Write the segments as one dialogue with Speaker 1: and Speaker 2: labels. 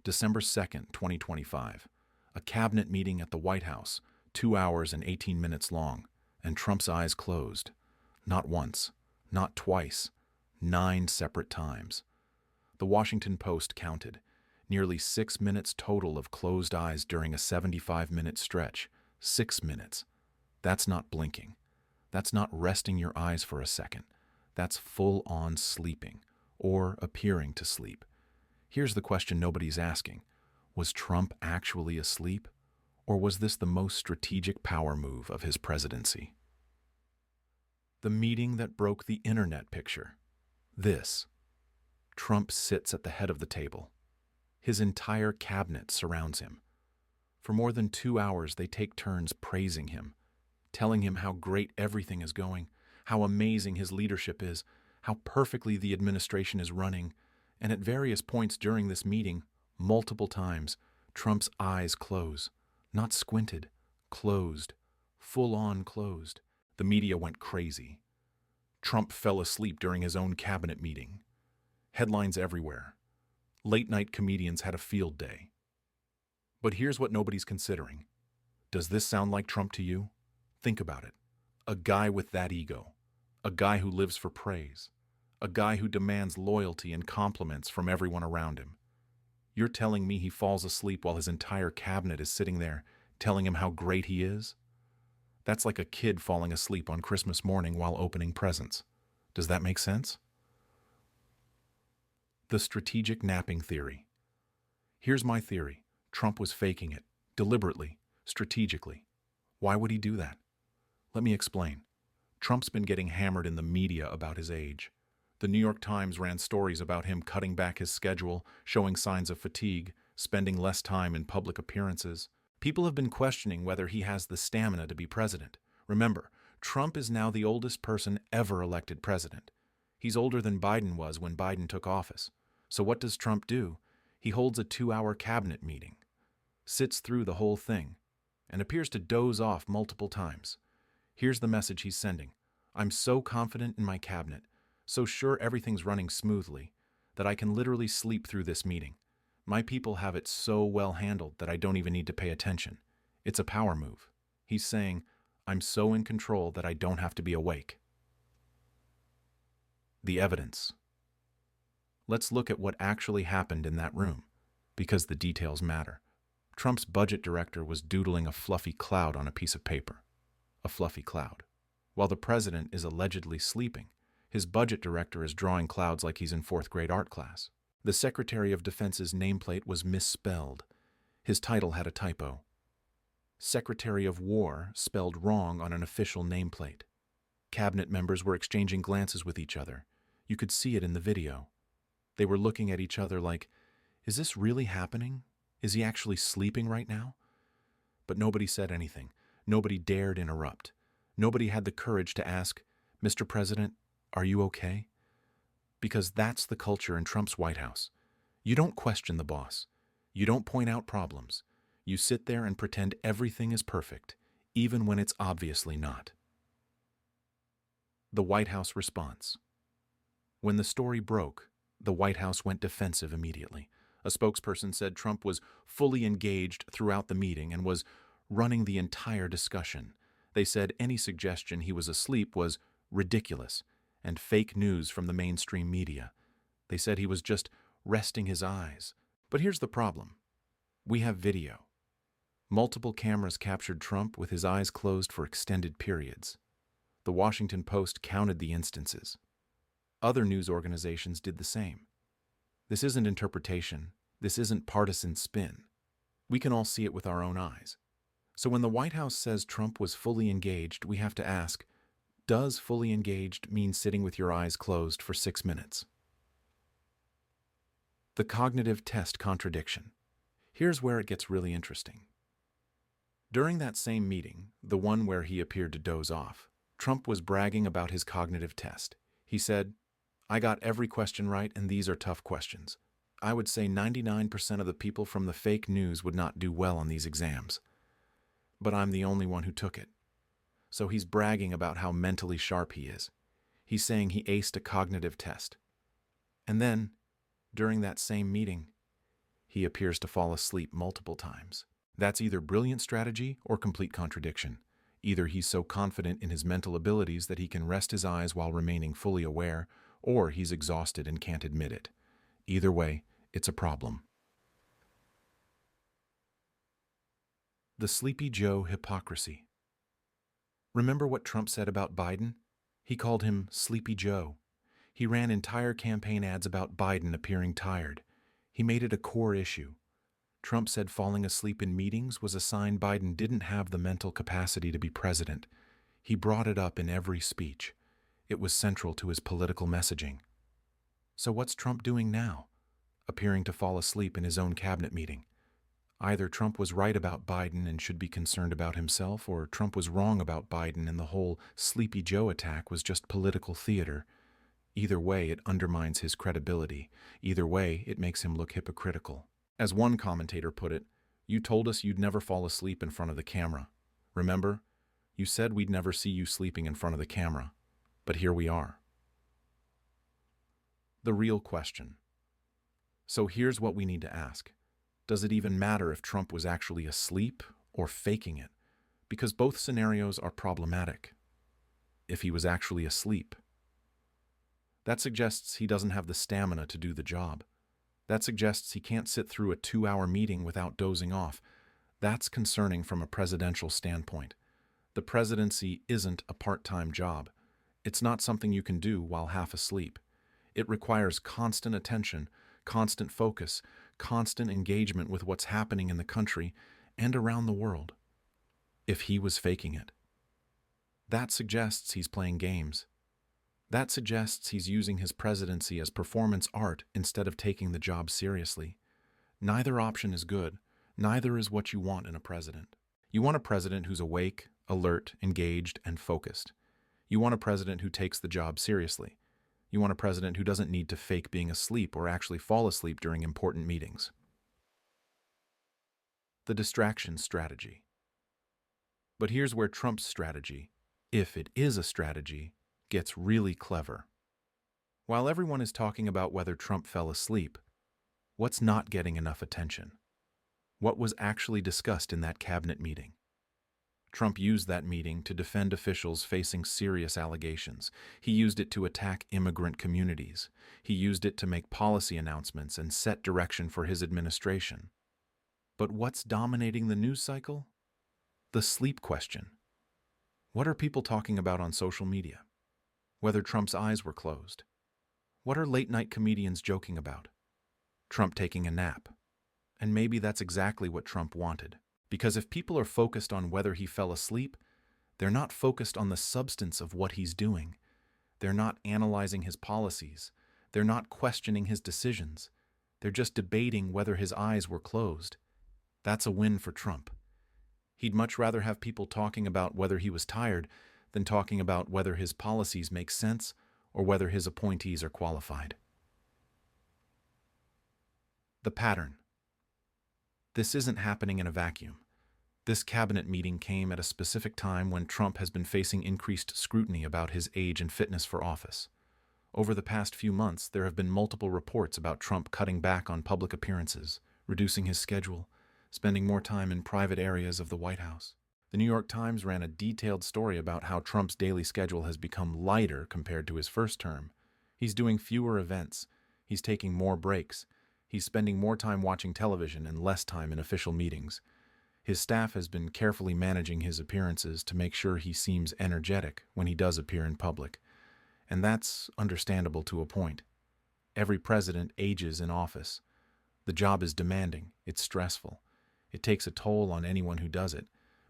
Speaker 1: December 2nd, 2025. A cabinet meeting at the White House, 2 hours and 18 minutes long, and Trump's eyes closed. Not once, not twice, 9 separate times. The Washington Post counted. Nearly 6 minutes total of closed eyes during a 75-minute stretch. 6 minutes. That's not blinking. That's not resting your eyes for a second. That's full-on sleeping, or appearing to sleep. Here's the question nobody's asking. Was Trump actually asleep? Or was this the most strategic power move of his presidency? The meeting that broke the internet picture. This. Trump sits at the head of the table. His entire cabinet surrounds him. For more than 2 hours, they take turns praising him, telling him how great everything is going, how amazing his leadership is, how perfectly the administration is running, and at various points during this meeting, multiple times, Trump's eyes close. Not squinted, closed, full-on closed. The media went crazy. Trump fell asleep during his own cabinet meeting. Headlines everywhere. Late-night comedians had a field day. But here's what nobody's considering. Does this sound like Trump to you? Think about it. A guy with that ego. A guy who lives for praise. A guy who demands loyalty and compliments from everyone around him. You're telling me he falls asleep while his entire cabinet is sitting there, telling him how great he is? That's like a kid falling asleep on Christmas morning while opening presents. Does that make sense? The strategic napping theory. Here's my theory. Trump was faking it, deliberately, strategically. Why would he do that? Let me explain. Trump's been getting hammered in the media about his age. The New York Times ran stories about him cutting back his schedule, showing signs of fatigue, spending less time in public appearances. People have been questioning whether he has the stamina to be president. Remember, Trump is now the oldest person ever elected president. He's older than Biden was when Biden took office. So what does Trump do? He holds a 2-hour cabinet meeting, sits through the whole thing, and appears to doze off multiple times. Here's the message he's sending. I'm so confident in my cabinet, so sure everything's running smoothly, that I can literally sleep through this meeting. My people have it so well handled that I don't even need to pay attention. It's a power move. He's saying, I'm so in control that I don't have to be awake. The evidence. Let's look at what actually happened in that room, because the details matter. Trump's budget director was doodling a fluffy cloud on a piece of paper. A fluffy cloud. While the president is allegedly sleeping, his budget director is drawing clouds like he's in 4th grade art class. The Secretary of Defense's nameplate was misspelled. His title had a typo. Secretary of War spelled wrong on an official nameplate. Cabinet members were exchanging glances with each other. You could see it in the video. They were looking at each other like, is this really happening? Is he actually sleeping right now? But nobody said anything. Nobody dared interrupt. Nobody had the courage to ask, Mr. President, are you okay? Because that's the culture in Trump's White House. You don't question the boss. You don't point out problems. You sit there and pretend everything is perfect, even when it's obviously not. The White House response. When the story broke, the White House went defensive immediately. A spokesperson said Trump was fully engaged throughout the meeting and was running the entire discussion. They said any suggestion he was asleep was ridiculous and fake news from the mainstream media. They said he was just resting his eyes. But here's the problem. We have video. Multiple cameras captured Trump with his eyes closed for extended periods. The Washington Post counted the instances. Other news organizations did the same. This isn't interpretation. This isn't partisan spin. We can all see it with our own eyes. So when the White House says Trump was fully engaged, we have to ask, does fully engaged mean sitting with your eyes closed for 6 minutes? The cognitive test contradiction. Here's where it gets really interesting. During that same meeting, the one where he appeared to doze off, Trump was bragging about his cognitive test. He said, I got every question right, and these are tough questions. I would say 99% of the people from the fake news would not do well on these exams. But I'm the only one who took it. So he's bragging about how mentally sharp he is. He's saying he aced a cognitive test. And then, during that same meeting, he appears to fall asleep multiple times. That's either brilliant strategy or complete contradiction. Either he's so confident in his mental abilities that he can rest his eyes while remaining fully aware, or he's exhausted and can't admit it. Either way, it's a problem. The Sleepy Joe hypocrisy. Remember what Trump said about Biden? He called him Sleepy Joe. He ran entire campaign ads about Biden appearing tired. He made it a core issue. Trump said falling asleep in meetings was a sign Biden didn't have the mental capacity to be president. He brought it up in every speech. It was central to his political messaging. So what's Trump doing now? Appearing to fall asleep in his own cabinet meeting. Either Trump was right about Biden and should be concerned about himself, or Trump was wrong about Biden and the whole Sleepy Joe attack was just political theater. Either way, it undermines his credibility. Either way, it makes him look hypocritical. As one commentator put it, "You told us you'd never fall asleep in front of the camera. Remember? You said we'd never see you sleeping in front of the camera. But here we are." The real question. So here's what we need to ask. Does it even matter if Trump was actually asleep or faking it? Because both scenarios are problematic. If he was actually asleep, that suggests he doesn't have the stamina to do the job. That suggests he can't sit through a 2-hour meeting without dozing off. That's concerning from a presidential standpoint. The presidency isn't a part-time job. It's not something you can do while half asleep. It requires constant attention, constant focus, constant engagement with what's happening in the country and around the world. If he was faking it, that suggests he's playing games. That suggests he's using his presidency as performance art instead of taking the job seriously. Neither option is good. Neither is what you want in a president. You want a president who's awake, alert, engaged, and focused. You want a president who takes the job seriously. You want a president who doesn't need to fake being asleep or actually fall asleep during important meetings. The distraction strategy. But here's where Trump's strategy, if it is a strategy, gets really clever. While everyone is talking about whether Trump fell asleep, what's not getting enough attention? What was actually discussed in that cabinet meeting? Trump used that meeting to defend officials facing serious allegations. He used it to attack immigrant communities. He used it to make policy announcements and set direction for his administration. But what's dominating the news cycle? The sleep question. What are people talking about on social media? Whether Trump's eyes were closed. What are late-night comedians joking about? Trump taking a nap. And maybe that's exactly what Trump wanted. Because if people are focused on whether he fell asleep, they're not focused on the substance of what he's doing. They're not analyzing his policies. They're not questioning his decisions. They're just debating whether his eyes were closed. That's a win for Trump. He'd much rather have people talking about whether he was tired than talking about whether his policies make sense or whether his appointees are qualified. The pattern. This isn't happening in a vacuum. This cabinet meeting came at a specific time when Trump has been facing increased scrutiny about his age and fitness for office. Over the past few months, there have been multiple reports about Trump cutting back on public appearances, reducing his schedule, spending more time in private areas of the White House. The New York Times ran a detailed story about how Trump's daily schedule has become lighter compared to his first term. He's doing fewer events. He's taking more breaks. He's spending more time watching television and less time in official meetings. His staff has been carefully managing his appearances to make sure he seems energetic when he does appear in public. And that's understandable to a point. Every president ages in office. The job is demanding. It's stressful. It takes a toll on anyone who does it.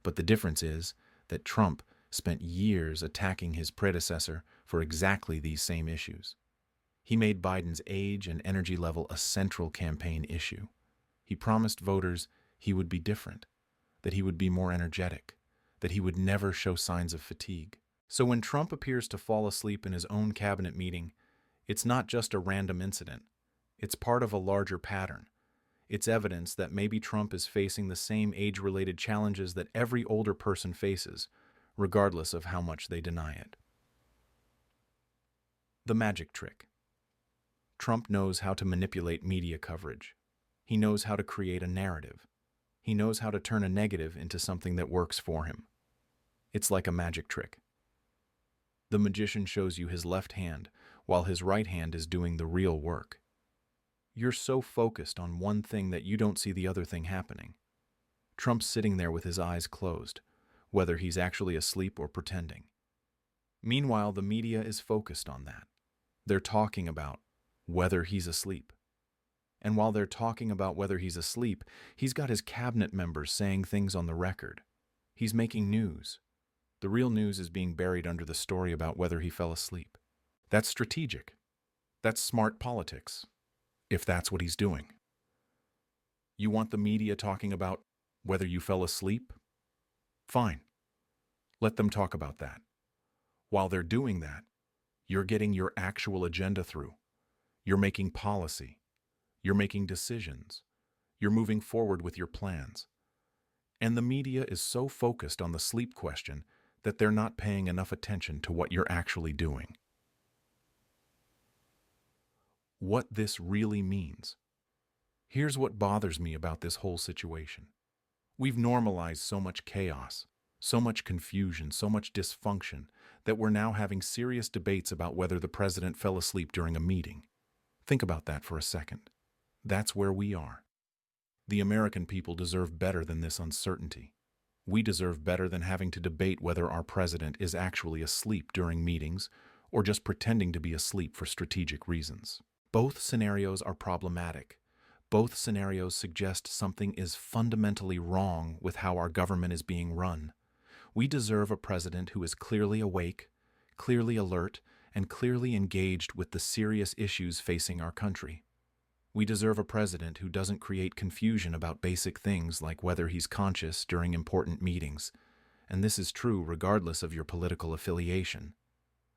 Speaker 1: But the difference is that Trump spent years attacking his predecessor for exactly these same issues. He made Biden's age and energy level a central campaign issue. He promised voters he would be different, that he would be more energetic, that he would never show signs of fatigue. So when Trump appears to fall asleep in his own cabinet meeting, it's not just a random incident. It's part of a larger pattern. It's evidence that maybe Trump is facing the same age-related challenges that every older person faces, regardless of how much they deny it. The magic trick. Trump knows how to manipulate media coverage. He knows how to create a narrative. He knows how to turn a negative into something that works for him. It's like a magic trick. The magician shows you his left hand, while his right hand is doing the real work. You're so focused on one thing that you don't see the other thing happening. Trump's sitting there with his eyes closed, whether he's actually asleep or pretending. Meanwhile, the media is focused on that. They're talking about whether he's asleep. And while they're talking about whether he's asleep, he's got his cabinet members saying things on the record. He's making news. The real news is being buried under the story about whether he fell asleep. That's strategic. That's smart politics, if that's what he's doing. You want the media talking about whether you fell asleep? Fine. Let them talk about that. While they're doing that, you're getting your actual agenda through. You're making policy. You're making decisions. You're moving forward with your plans. And the media is so focused on the sleep question that they're not paying enough attention to what you're actually doing. What this really means. Here's what bothers me about this whole situation. We've normalized so much chaos, so much confusion, so much dysfunction, that we're now having serious debates about whether the president fell asleep during a meeting. Think about that for a second. That's where we are. The American people deserve better than this uncertainty. We deserve better than having to debate whether our president is actually asleep during meetings or just pretending to be asleep for strategic reasons. Both scenarios are problematic. Both scenarios suggest something is fundamentally wrong with how our government is being run. We deserve a president who is clearly awake, clearly alert, and clearly engaged with the serious issues facing our country. We deserve a president who doesn't create confusion about basic things like whether he's conscious during important meetings. And this is true regardless of your political affiliation.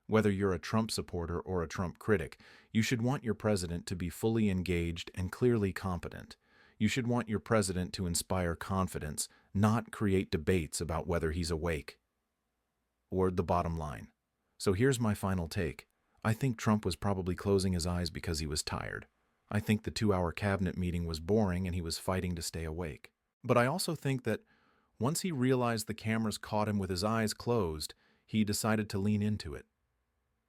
Speaker 1: Whether you're a Trump supporter or a Trump critic, you should want your president to be fully engaged and clearly competent. You should want your president to inspire confidence, not create debates about whether he's awake. Or the bottom line. So here's my final take. I think Trump was probably closing his eyes because he was tired. I think the 2-hour cabinet meeting was boring and he was fighting to stay awake. But I also think that once he realized the cameras caught him with his eyes closed, he decided to lean into it.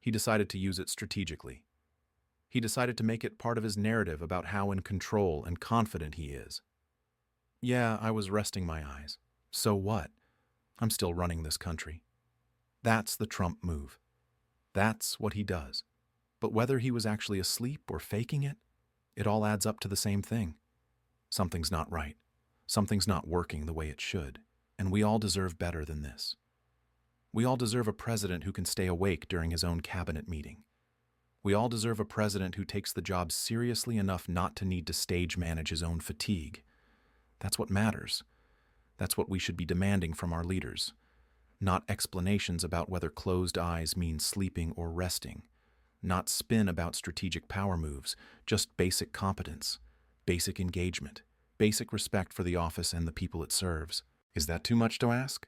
Speaker 1: He decided to use it strategically. He decided to make it part of his narrative about how in control and confident he is. Yeah, I was resting my eyes. So what? I'm still running this country. That's the Trump move. That's what he does. But whether he was actually asleep or faking it, it all adds up to the same thing. Something's not right. Something's not working the way it should. And we all deserve better than this. We all deserve a president who can stay awake during his own cabinet meeting. We all deserve a president who takes the job seriously enough not to need to stage manage his own fatigue. That's what matters. That's what we should be demanding from our leaders. Not explanations about whether closed eyes mean sleeping or resting. Not spin about strategic power moves, just basic competence, basic engagement, basic respect for the office and the people it serves. Is that too much to ask?